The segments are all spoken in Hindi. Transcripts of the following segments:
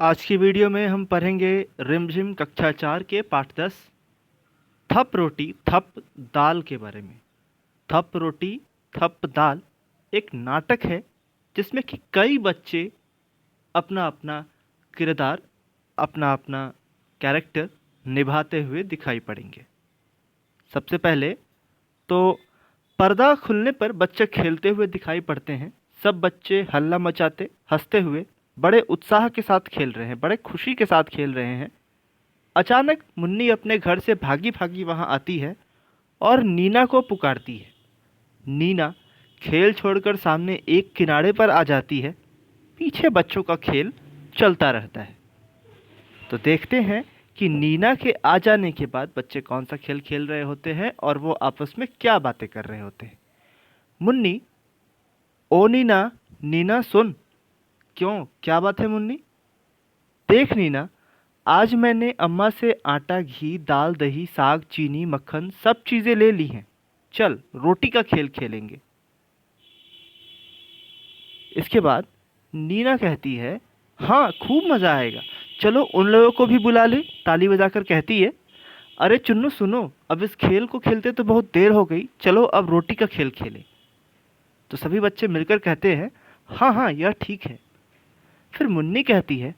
आज की वीडियो में हम पढ़ेंगे रिमझिम कक्षा 4 के पाठ 10 थप रोटी थप दाल के बारे में। थप रोटी थप दाल एक नाटक है जिसमें कि कई बच्चे अपना अपना किरदार, अपना अपना कैरेक्टर निभाते हुए दिखाई पड़ेंगे। सबसे पहले तो पर्दा खुलने पर बच्चे खेलते हुए दिखाई पड़ते हैं। सब बच्चे हल्ला मचाते, हंसते हुए बड़े उत्साह के साथ खेल रहे हैं, बड़े खुशी के साथ खेल रहे हैं। अचानक मुन्नी अपने घर से भागी भागी वहां आती है और नीना को पुकारती है। नीना खेल छोड़कर सामने एक किनारे पर आ जाती है। पीछे बच्चों का खेल चलता रहता है। तो देखते हैं कि नीना के आ जाने के बाद बच्चे कौन सा खेल खेल रहे होते हैं और वो आपस में क्या बातें कर रहे होते हैं। मुन्नी, ओ नीना, नीना सुन। क्यों, क्या बात है मुन्नी? देख नीना, आज मैंने अम्मा से आटा, घी, दाल, दही, साग, चीनी, मक्खन सब चीजें ले ली हैं। चल रोटी का खेल खेलेंगे। इसके बाद नीना कहती है, हाँ खूब मज़ा आएगा, चलो उन लोगों को भी बुला ले। ताली बजाकर कहती है, अरे चुन्नू सुनो, अब इस खेल को खेलते तो बहुत देर हो गई, चलो अब रोटी का खेल खेलें। तो सभी बच्चे मिलकर कहते हैं, हाँ हाँ यह ठीक है। फिर मुन्नी कहती है,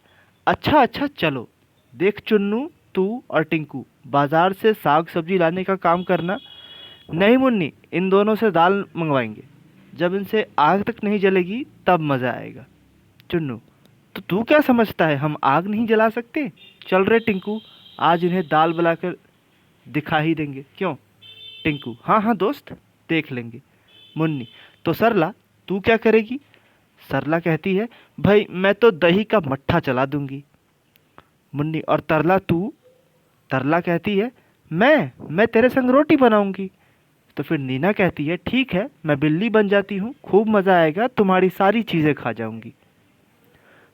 अच्छा अच्छा चलो। देख चुन्नू, तू और टिंकू बाजार से साग सब्जी लाने का काम करना। नहीं मुन्नी, इन दोनों से दाल मंगवाएंगे। जब इनसे आग तक नहीं जलेगी तब मज़ा आएगा। चुन्नू, तो तू क्या समझता है हम आग नहीं जला सकते? चल रे टिंकू, आज इन्हें दाल बनाकर दिखा ही देंगे, क्यों? टिंकू, हाँ हाँ दोस्त, देख लेंगे। मुन्नी, तो सरला तू क्या करेगी? सरला कहती है, भाई मैं तो दही का मट्ठा चला दूंगी। मुन्नी, और तरला तू? तरला कहती है, मैं तेरे संग रोटी बनाऊंगी। तो फिर नीना कहती है, ठीक है मैं बिल्ली बन जाती हूँ, खूब मज़ा आएगा, तुम्हारी सारी चीज़ें खा जाऊंगी।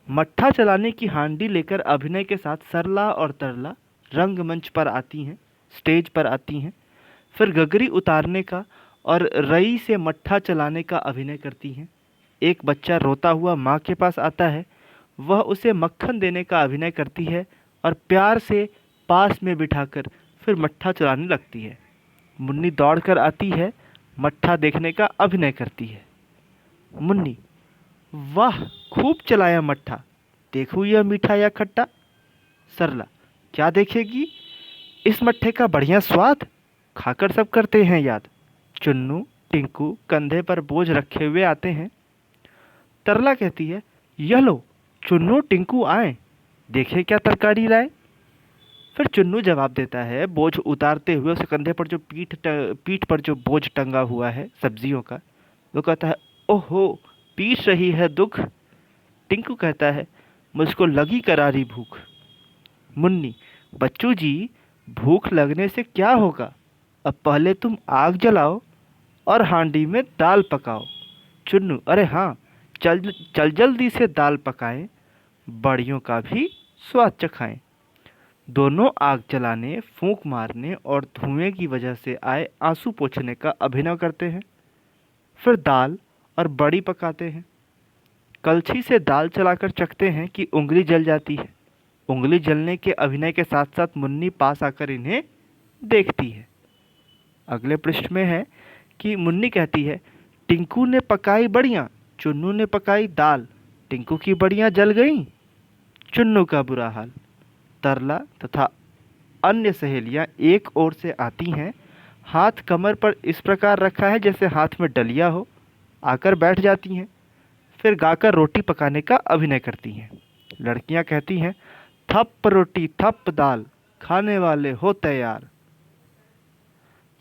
मट्ठा चलाने की हांडी लेकर अभिनय के साथ सरला और तरला रंगमंच पर आती हैं, स्टेज पर आती हैं। फिर गगरी उतारने का और रई से मट्ठा चलाने का अभिनय करती हैं। एक बच्चा रोता हुआ माँ के पास आता है, वह उसे मक्खन देने का अभिनय करती है और प्यार से पास में बिठाकर फिर मट्ठा चलाने लगती है। मुन्नी दौड़कर आती है, मट्ठा देखने का अभिनय करती है। मुन्नी, वाह खूब चलाया मट्ठा, देखूँ यह मीठा या खट्टा। सरला, क्या देखेगी, इस मट्ठे का बढ़िया स्वाद, खाकर सब करते हैं याद। चुन्नू टिंकू कंधे पर बोझ रखे हुए आते हैं। तरला कहती है, यह लो चुन्नू टिंकू आए, देखे क्या तरकारी लाए। फिर चुन्नू जवाब देता है, बोझ उतारते हुए उसके कंधे पर जो पीठ पर जो बोझ टंगा हुआ है सब्जियों का, वो कहता है, ओहो पीस रही है दुख। टिंकू कहता है, मुझको लगी करारी भूख। मुन्नी, बच्चू जी भूख लगने से क्या होगा, अब पहले तुम आग जलाओ और हांडी में दाल पकाओ। चुन्नू, अरे हाँ, चल चल जल्दी से दाल पकाएं, बड़ियों का भी स्वाद चखाएं। दोनों आग जलाने, फूंक मारने और धुएं की वजह से आए आंसू पोंछने का अभिनय करते हैं। फिर दाल और बड़ी पकाते हैं। कलछी से दाल चलाकर चखते हैं कि उंगली जल जाती है। उंगली जलने के अभिनय के साथ साथ मुन्नी पास आकर इन्हें देखती है। अगले पृष्ठ में है कि मुन्नी कहती है, टिंकू ने पकाई बड़ियाँ, चुन्नू ने पकाई दाल, टिंकू की बड़ियाँ जल गईं, चुन्नू का बुरा हाल। तरला तथा अन्य सहेलियां एक ओर से आती हैं, हाथ कमर पर इस प्रकार रखा है जैसे हाथ में डलिया हो, आकर बैठ जाती हैं। फिर गाकर रोटी पकाने का अभिनय करती हैं। लड़कियां कहती हैं, थप रोटी थप दाल, खाने वाले हो तैयार।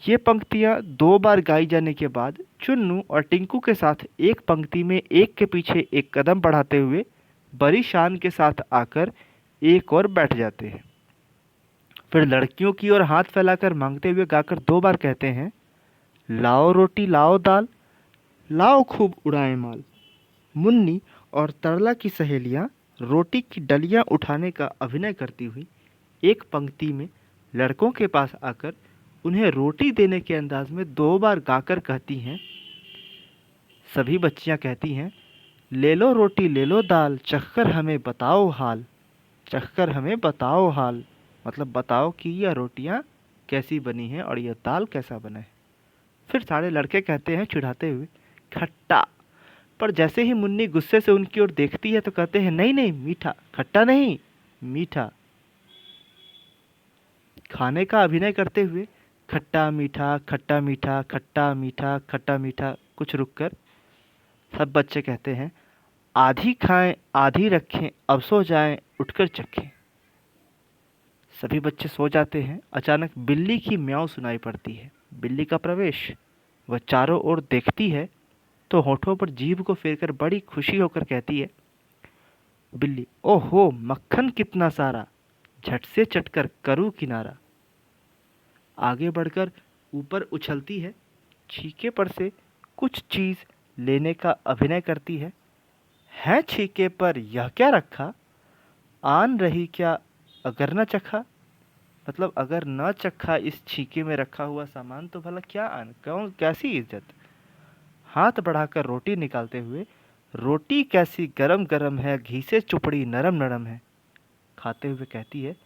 ये पंक्तियां दो बार गाई जाने के बाद चुन्नू और टिंकू के साथ एक पंक्ति में एक के पीछे एक कदम बढ़ाते हुए बड़ी शान के साथ आकर एक और बैठ जाते हैं। फिर लड़कियों की ओर हाथ फैलाकर मांगते हुए गाकर दो बार कहते हैं, लाओ रोटी लाओ दाल, लाओ खूब उड़ाए माल। मुन्नी और तरला की सहेलियां रोटी की डलियां उठाने का अभिनय करती हुई एक पंक्ति में लड़कों के पास आकर उन्हें रोटी देने के अंदाज में दो बार गाकर कहती हैं। सभी बच्चियां कहती हैं, ले लो रोटी ले लो दाल, चखकर हमें बताओ हाल। चखकर हमें बताओ हाल। मतलब बताओ कि यह रोटियां कैसी बनी हैं और यह दाल कैसा बना है। फिर सारे लड़के कहते हैं चिढ़ाते हुए, खट्टा। पर जैसे ही मुन्नी गुस्से से उनकी ओर देखती है तो कहते हैं, नहीं नहीं मीठा, खट्टा नहीं, मीठा। खाने का अभिनय करते हुए, खट्टा मीठा खट्टा मीठा खट्टा मीठा खट्टा मीठा। कुछ रुककर सब बच्चे कहते हैं, आधी खाएं आधी रखें, अब सो जाएं उठकर चखें। सभी बच्चे सो जाते हैं। अचानक बिल्ली की म्याऊं सुनाई पड़ती है। बिल्ली का प्रवेश। वह चारों ओर देखती है तो होठों पर जीभ को फेरकर बड़ी खुशी होकर कहती है, बिल्ली, ओहो मक्खन कितना सारा, झट से चटकर करूँ किनारा। आगे बढ़कर ऊपर उछलती है, छीके पर से कुछ चीज लेने का अभिनय करती है छीके पर यह क्या रखा, आन रही क्या अगर न चखा। मतलब अगर न चखा इस छीके में रखा हुआ सामान तो भला क्या आन, कौन कैसी इज्जत। हाथ बढ़ाकर रोटी निकालते हुए, रोटी कैसी गरम गरम है, घी से चुपड़ी नरम नरम है। खाते हुए कहती है,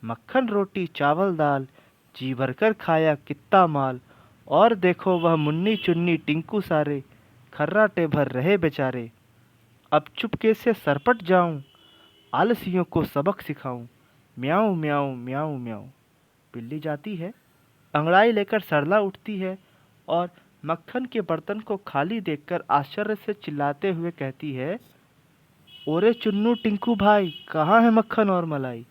मक्खन रोटी चावल दाल, जी भरकर खाया कित्ता माल। और देखो वह मुन्नी चुन्नी टिंकू सारे, खर्राटे भर रहे बेचारे। अब चुपके से सरपट जाऊं, आलसियों को सबक सिखाऊं। म्याऊं म्याऊं म्याऊं म्याऊं। बिल्ली जाती है, अंगड़ाई लेकर सरला उठती है और मक्खन के बर्तन को खाली देखकर आश्चर्य से चिल्लाते हुए कहती है, ओरे चुन्नू टिंकू भाई, कहाँ है मक्खन और मलाई।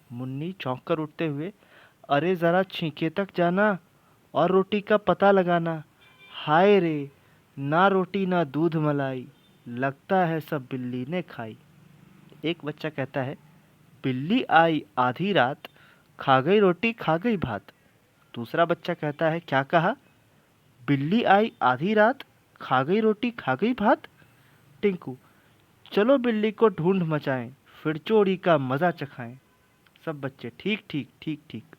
मुन्नी चौंक कर उठते हुए, अरे जरा छींके तक जाना और रोटी का पता लगाना। हाय रे, ना रोटी ना दूध मलाई, लगता है सब बिल्ली ने खाई। एक बच्चा कहता है, बिल्ली आई आधी रात, खा गई रोटी खा गई भात। दूसरा बच्चा कहता है, क्या कहा, बिल्ली आई आधी रात, खा गई रोटी खा गई भात। टिंकू, चलो बिल्ली को ढूंढ मचाएं, फिर चोरी का मजा चखाएं। सब बच्चे, ठीक ठीक ठीक ठीक।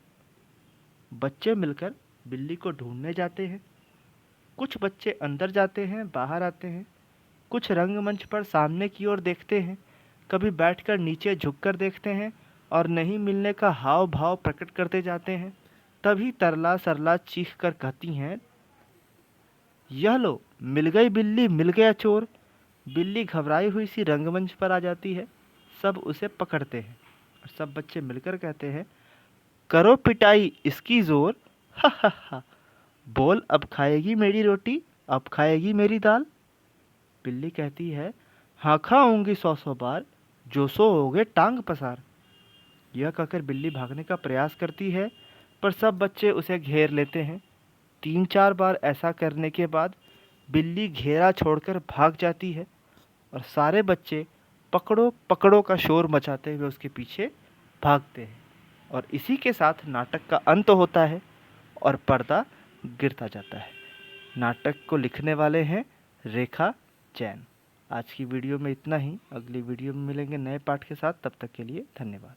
बच्चे मिलकर बिल्ली को ढूंढने जाते हैं। कुछ बच्चे अंदर जाते हैं, बाहर आते हैं। कुछ रंगमंच पर सामने की ओर देखते हैं, कभी बैठकर नीचे झुककर देखते हैं और नहीं मिलने का हाव भाव प्रकट करते जाते हैं। तभी तरला सरला चीख कर कहती हैं, यह लो मिल गई बिल्ली मिल गया चोर। बिल्ली घबराई हुई सी रंगमंच पर आ जाती है। सब उसे पकड़ते हैं और सब बच्चे मिलकर कहते हैं, करो पिटाई इसकी जोर, हा हा हा। बोल अब खाएगी मेरी रोटी, अब खाएगी मेरी दाल। बिल्ली कहती है, हाँ खाऊंगी 100 बार, जो सो होगे टांग पसार। यह कहकर बिल्ली भागने का प्रयास करती है, पर सब बच्चे उसे घेर लेते हैं। 3-4 बार ऐसा करने के बाद बिल्ली घेरा छोड़कर भाग जाती है और सारे बच्चे पकड़ो पकड़ो का शोर मचाते हुए उसके पीछे भागते हैं। और इसी के साथ नाटक का अंत होता है और पर्दा गिरता जाता है। नाटक को लिखने वाले हैं रेखा जैन। आज की वीडियो में इतना ही। अगली वीडियो में मिलेंगे नए पाठ के साथ। तब तक के लिए धन्यवाद।